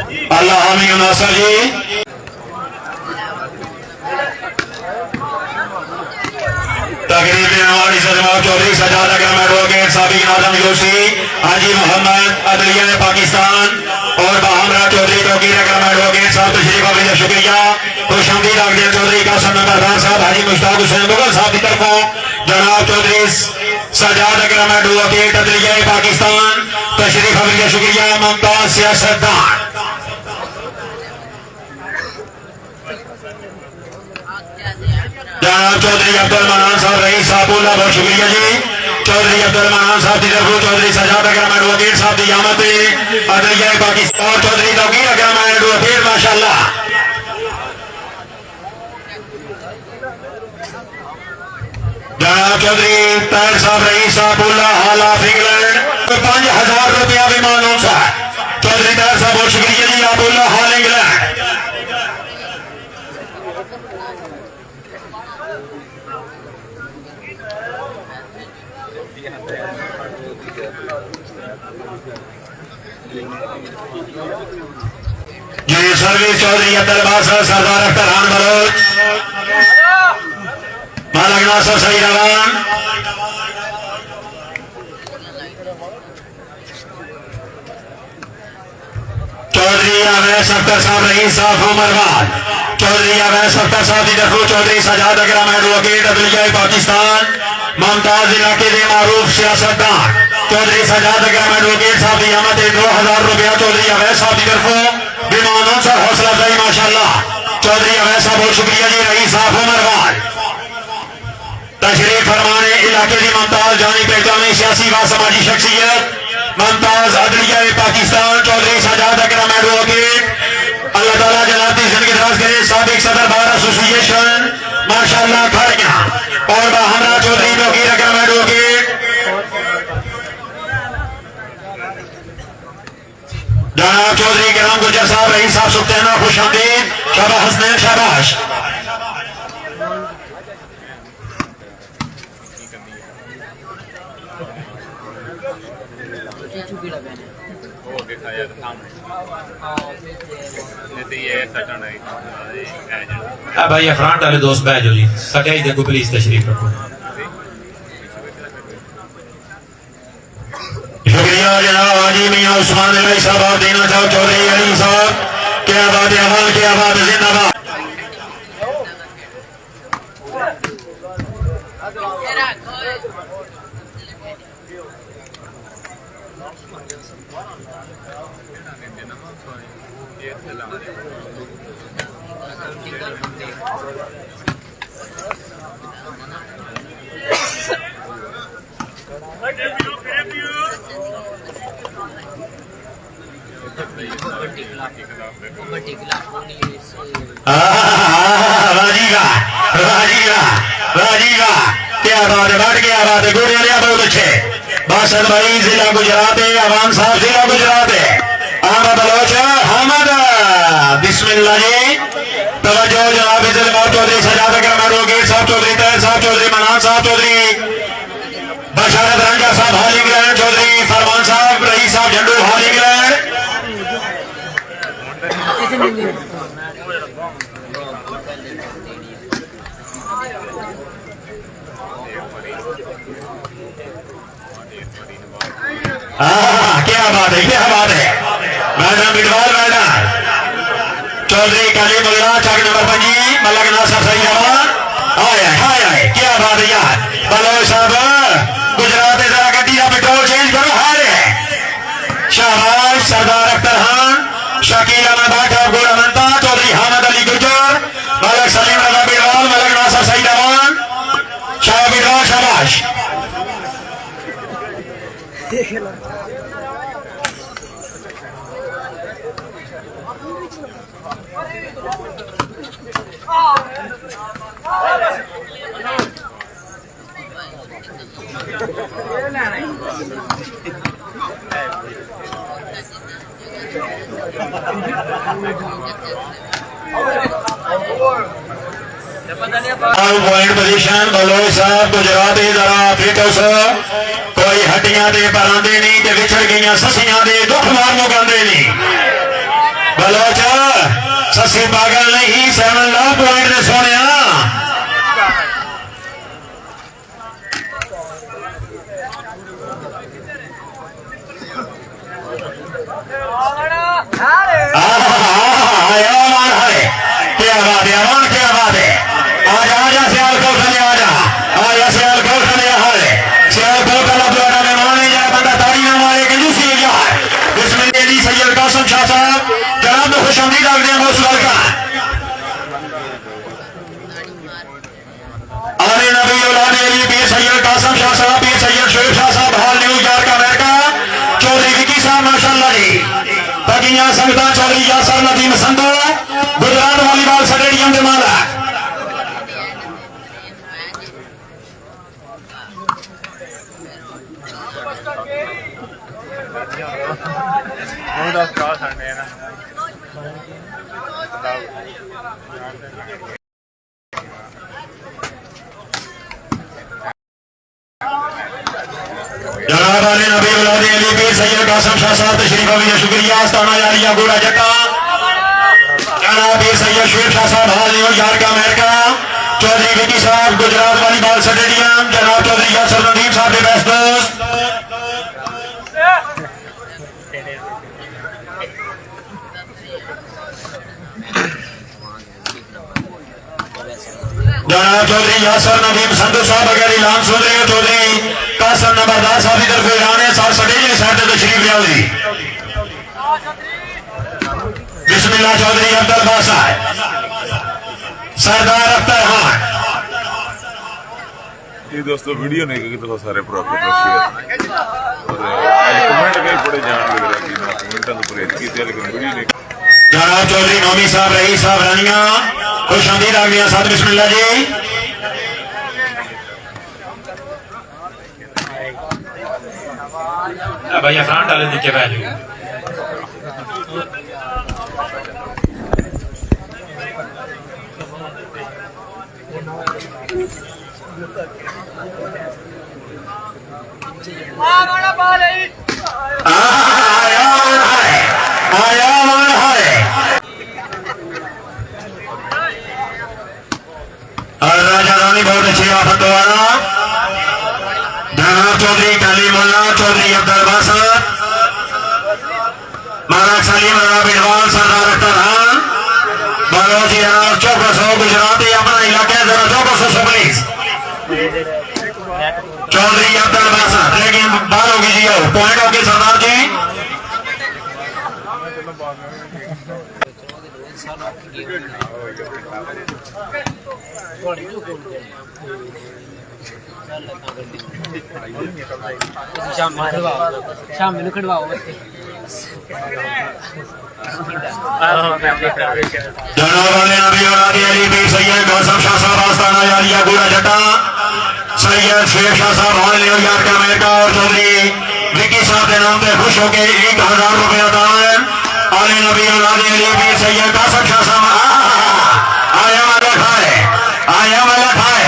अल्लाह हामी नासर जी तकरीब हमारी सजमा चौधरी सजाद अकरम एडवोकेट साबिक आजम जोशी हाजी मोहम्मद अदलिया पाकिस्तान और बाहमरा चौधरी तौकीर अकरम एडवोकेट साहब तशरीफ आवे शुक्रिया। खुशामदीद आखिर चौधरी कासिम नंबरदार साहब हाजी मुश्ताक हुसैन मुगल साहब की तरफों जनाब चौधरी सजाद अकरम एडवोकेट अदलिया पाकिस्तान तशरीफ आवे शुक्रिया। मुमताज सियासतदान जनाब चौधरी अब्दुल मनान साहब रईस साहब बहुत शुक्रिया जी। चौधरी अब्दुल मनान साहब की तरफ चौधरी सजाद अकरम एडवोकेट साहब की आमद अदलिया पाकिस्तान चौधरी तौकीर अकरम एडवोकेट माशाल्लाह। जनाब चौधरी ताहिर साहब रईस साहब हाल ऑफ इंग्लैंड 5000 रुपया विमान चौधरी ताहिर साहब बहुत शुक्रिया जी। अबुल्ला हाल इंग्लैंड जी सर्विस चौधरी अब्दुल बासर सरदार अख्तर खान बलोच मालक नासर सही रवान चौधरी अवैस अख्तर साहब रईस साहब उमरवाल चौधरी अवैस अख्तर साहब की तरफ चौधरी सजाद अकरम एडवोकेट अदलिया पाकिस्तान मुमताज इलाके के मारूफ सियासतदान चौधरी सजाद अकरम एडवोकेट साहब की आमद 2000 रुपया चौधरी अवैस साहब की तरफ विमानों से हौसला अफजाई माशाल्लाह। चौधरी अवैस साहब बहुत शुक्रिया जी। रईस साहब उमरवाल तशरीफ फरमाने इलाके की मुमताज जानी पहचानी सियासी व समाजी शख्सियत मुमताज अदलिया पाकिस्तान चौधरी सजाद अकरम एडवोकेट अल्लाह ताला जनाब की जिंदगी दराज करे। साबिक सदर बार एसोसिएशन माशाल्लाह खड़िया और बाहमरा चौधरी तौकीर अकरम एडवोकेट जनाब चौधरी किराम गुजर साहब रईस साहब सुल्ताना खुशामदीद शाबाश हसनैन शाबाश। भाई फ्रंट वाले दोस्त बह जाओ जी सटाई देखो प्लीज तशरीफ रखो। शुक्रिया जनाब हाजी मियां उस्मान अली साहब देना चाहो चौधरी अली साहब क्या बात है अमल क्या बात है जिंदाबाद। क्या बात है बढ़ गया बात है गुड़िया बहुत अच्छे बासठ भाई जिला गुजरात है अवान साहब जिला गुजरात है आमा बलोच हमद बिस्मिल्लाह जी तवज्जो जनाब इज्जतमाब चौधरी सजाद अकरम एडवोकेट साहब चौधरी ताहिर साहब चौधरी मनान साहब चौधरी बशारत रंगा साहब हाल इंग्लैंड चौधरी फरमान साहब रईस साहब झंडू हाल इंग्लैंड क्या बात है मैडम बिटवाल मैडम चौधरी काली मुल्ला चक नंबर 5 मलक नासर सही जवान आए क्या बात है यार बलोच साहब गुजरात जरा गड्डी का पेट्रोल चेंज करो हारे शाहबाज सरदार अख्तर खान शकील अहमद भाटा गोरा मनता चौधरी हामद अली गुजर मलक सलीम रजा बिटवाल मलक नासर सही जवान शाह बिटवाल शाबाश। पॉइंट पोजीशन बलोच साहब गुजरात जरा फिट कोई हड्डियां दे परांदे नहीं ते विछड़ गई ससियां दे दुख मार मुकांदे नहीं बलोच ससी पागल नहीं 7 लव पॉइंट ने सोने संगत चौधरी यासर नदीम संधू गुजरात वॉलीबॉल स्टेडियम के माला जनाब आले नबी औलादे अली पीर सैयद कासिम शाह साहब तशरीफ अभी शुक्रिया आस्ताना यारिया गोड़ा जट्टा जनाब पीर सैयद शेख शाह साहब हाल न्यूयॉर्क अमेरिका चौधरी विकी साहब गुजरात वॉलीबॉल स्टेडियम जनाब चौधरी यासर नदीम साहब के बेस्ट दोस्त जनाब चौधरी यासर नदीम संधू साहब अगर ऐलान सुन रहे हो चौधरी कासिम नंबरदार साहब की तरफ ऐलान है साहब स्टेज के साथ तशरीफ ले आओ जी बिस्मिल्लाह चौधरी अब्दुल बासा सरदार अख्तर खान ये दोस्तों वीडियो नहीं कि तो सारे प्रॉफिट और शेयर और कमेंट कहीं पड़े जान लग रहा कि ना कमेंट तो परहेज की थे लेकिन वीडियो नहीं जनाब चौधरी नौमी साहब रईस साहब रानिया खुश आमदीद आ गया साथ बिस्मिल्लाह जी भैया फ्रंट वाले नीचे बैठ जाओ और राजा रानी बहुत अच्छी आफत द्वारा जनाब चौधरी कलीमुल्लाह चौधरी अब्दुल बासर महाराज सलीम राणा बिलवाल सरदार अख्तर खान बालोच जनाब चौकस हो गुजराती अपना इलाके जरा चौकस हो प्लीज चौधरी अब्दुल बासर लेकिन बाल होगी जी पॉइंट होगी सरदार जी शाम में खड़वाओ जनाब वाले नबी औलाद अली पीर सैयद गौसम शाह साहब आस्ताना यारिया गोड़ा जट्टा सैयद शेख शाह साहब हाल न्यूयॉर्क अमेरिका और चौधरी विकी साहब के नाम पे खुश होकर 1000 रुपया दान आले नबी औलाद अली पीर सैयद कासिम शाह साहब आया मलक है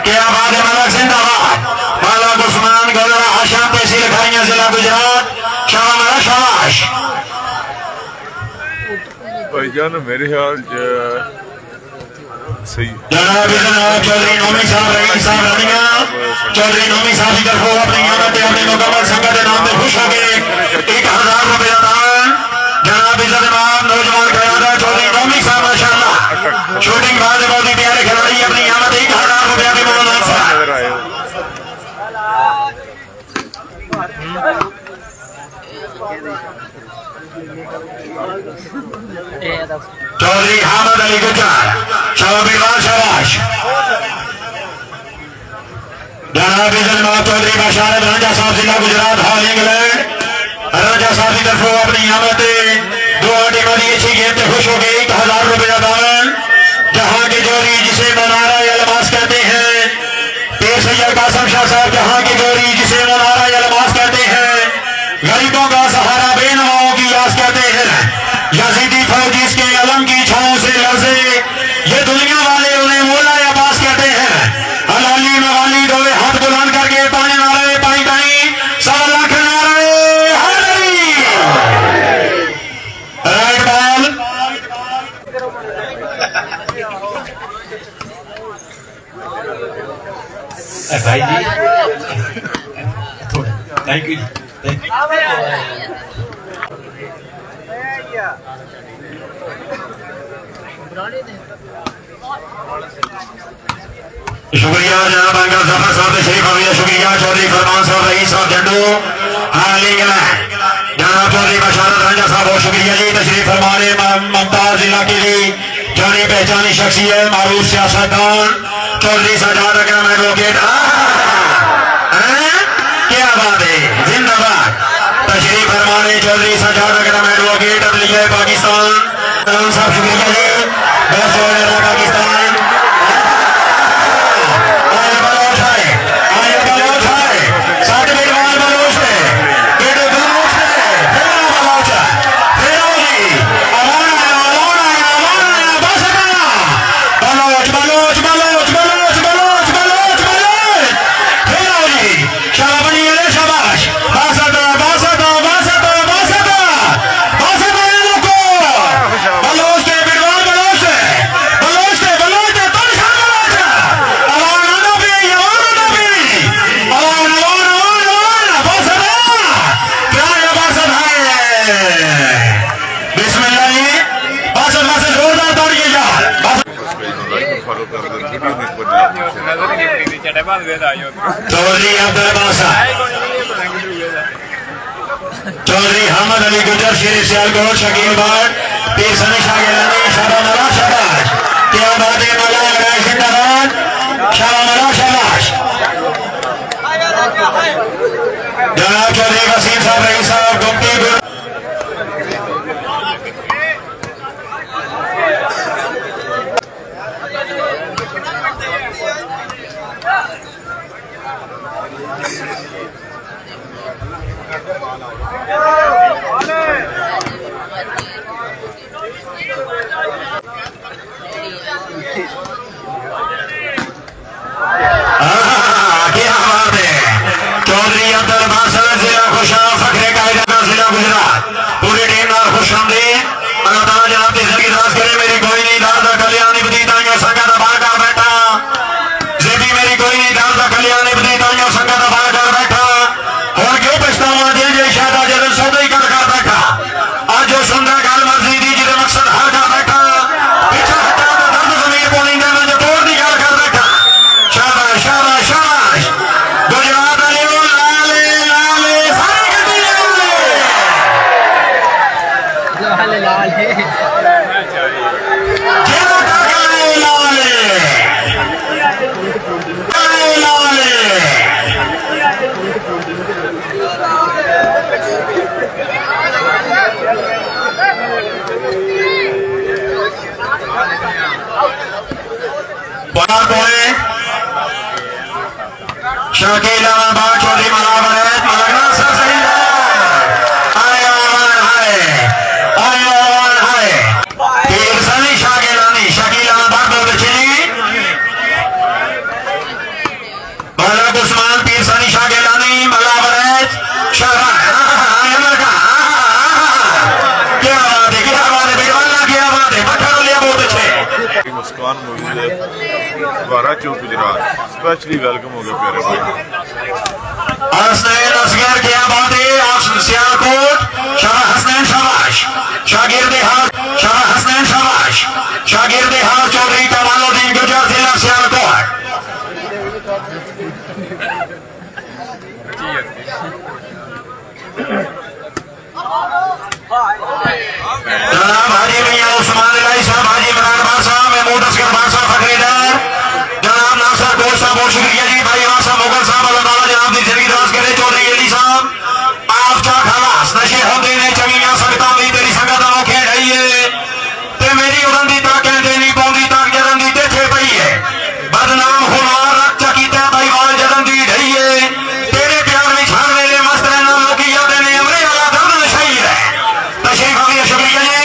क्या बात है मलक जिंदाबाद मलक उस्मान गोलरा आशाम तहसील खाइया जिला गुजरात शाबाश शाबाश भाईजान मेरे ख्याल सही जनाब चौधरी नौमी साहब रईस साहब रानिया चौधरी नौमी साहब की तरफ अपनी आमद अपने मुकम्मल संगत के नाम पे खुश हो गए 1000 रुपया दान जनाब इज्जत इमाम नौजवान क़यादा चौधरी नौमी साहब माशाअल्लाह शूटिंग बाज बहुत ही प्यारे खिलाड़ी अपनी आमद 1000 रुपया के मौलाना साहब चौधरी हामिद अली गुज्जर शाबाश शाबाश जनाब इज्जत चौधरी बशारत राजा साहब जिला गुजरात हाल इंग्लैंड राजा साहब की तरफ अपनी आमद 2 टीम अच्छी गेम पे खुश हो गई 1000 रुपया दान जहां की जोड़ी जिसे मनारा अलमास कहते हैं पीर सैयद कासिम शाह साहब जहां की जोड़ी जिसे मनारा अलमास कहते हैं गरीबों का सहारा बेनवाओं की आस कहते हैं यजीदी फौज इसके अलम की छाओं से लर्जे ये दुनिया वाले उन्हें मौला अब्बास कहते हैं हलाली मवाली डोले हाथ बुलंद करके पानी नारे पाई पाई 100 लाख नारे राइट बॉल थैंक यू जी थैंक शुक्रिया जनाब अंकल जफर साहब तशरीफ अभिया शुक्रिया चौधरी फरमान साहब रईस साहब झंडू जनाब चौधरी बशारत रंजा साहब बहुत शुक्रिया जी तशरीफ फरमाने मुमताज इलाके की जानी पहचानी शख्सियत मारूफ सियासतदान चौधरी सजाद अकरम एडवोकेट क्या बात है जिंदाबाद तशरीफ फरमाने चौधरी सजाद अकरम एडवोकेट अदलिया पाकिस्तान साहब शुक्रिया जी बहुत पाकिस्तान चौधरी अब्दुल बादशाह चौधरी अहमद अली गुजर शेर सियालकोट शकील भाट पीर सनी शाह गिलानी शाबाश शाबाश क्या बात है मौला जिंदाबाद शाबाश शाबाश जनाब चौधरी वसीम साहब रईस साहब गुप्ती चौधरी अब्दुल बादशाह जिला खुशाल फखरे कायदा जिला गुजरात पूरी टीम नाल खुश आमदीद अल्लाह ताला जनाब दी जिंदगी दराज करे मेरी कोई नहीं दादा कल्याणी बदीताइयों संगत बाहर कर बैठा जेबी मेरी कोई नहीं दादा कल्याणी बदीताइयों संगत बाहर कर बैठा हुण क्यों पछतावा दे जे शायद जदों सौदा ही कर बैठा आज जो सुंदर गल मर्जी दी जिहदे मकसद हल कर बैठा पिछा हटा तो दर्द जमीन को नहीं देना जो तोड़ दी गल कर बैठा शाबाश शाबाश शाबाश गुजरात वाले लाले लाले सारी गड्डी लाले लाले जेरो टकले लाले लाले शकील अहमद चौधरी मलावरत मलगना पीर सनी शाह गिलानी शकील अहमद बहुत अच्छे जी मलक उस्मान पीर सनी शाह गिलानी मलावरत क्या बात है बेगवाला क्या बात है पत्थर लिया बहुत अच्छे मुस्कान मौजूद है बारा चौक गुजरात स्पेशली वेलकम हो गया प्यारे भाई हसनैन असगर क्या बात है सियालकोट शाह हसनैन शाबाश शागिर्द शाह हसनैन शाबाश शागिर्द चौधरी कमालुद्दीन गुजर जिला सियालकोट जनाब हाजी मियां उस्मान इलाही साहब हाजी इमरान खान साहब महमूद असगर खान साहब फखरीदार जनाब नासर गोश साहब बहुत शुक्रिया जी भाई साहब मुगल साहब अल्लाह ताला जनाब दी जिंदगी दराज करे चौधरी अली साहब आप चा खलास नशे होते ने चंगियां संगतां दी तेरी संगत नाल खेड रही है ते मेरी उड़न दी ताक देनी पौंदी ताक जदन दी तेथे पई है बदनाम खुमार रख चकीता भाई वाल जदन दी ढई है तेरे प्यार में छान वेले मस्त रहना लोकी याद ने अमरे वाला दर्द नशाई है तशरीफ आइए शुक्रिया जी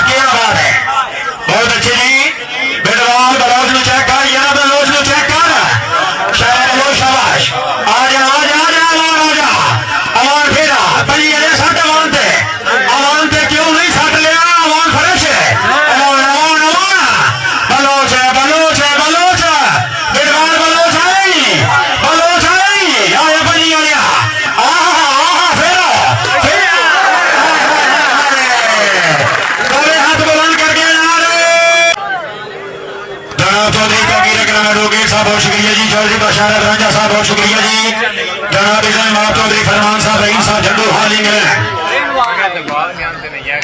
क्या बात है, बहुत अच्छे जी। बिडवाल बलोच में चेक कर, ये ना बलोच में चेक कर, शाबाश शाबाश। आजा आजा आजा आजा अवान फेरा भाई, ये सट अवान ते क्यों नहीं सट लिया? अवान फ्रेश है, अवान अवान अवान बलोच है बलोच है बलोच, बिडवाल बलोच आई आया भाई आया। फेरा फेरा हाथ बुलंद करके जनाब चौधरी काकी रकना एडवोकेट साहब बहुत शुक्रिया जी, चौधरी बशारत रांझा साहब बहुत शुक्रिया जी, जनाब इस्लाम आप चौधरी फरमान साहब रहीम साहब झंडू हाल इंग्लैंड। बात नहीं आते नहीं है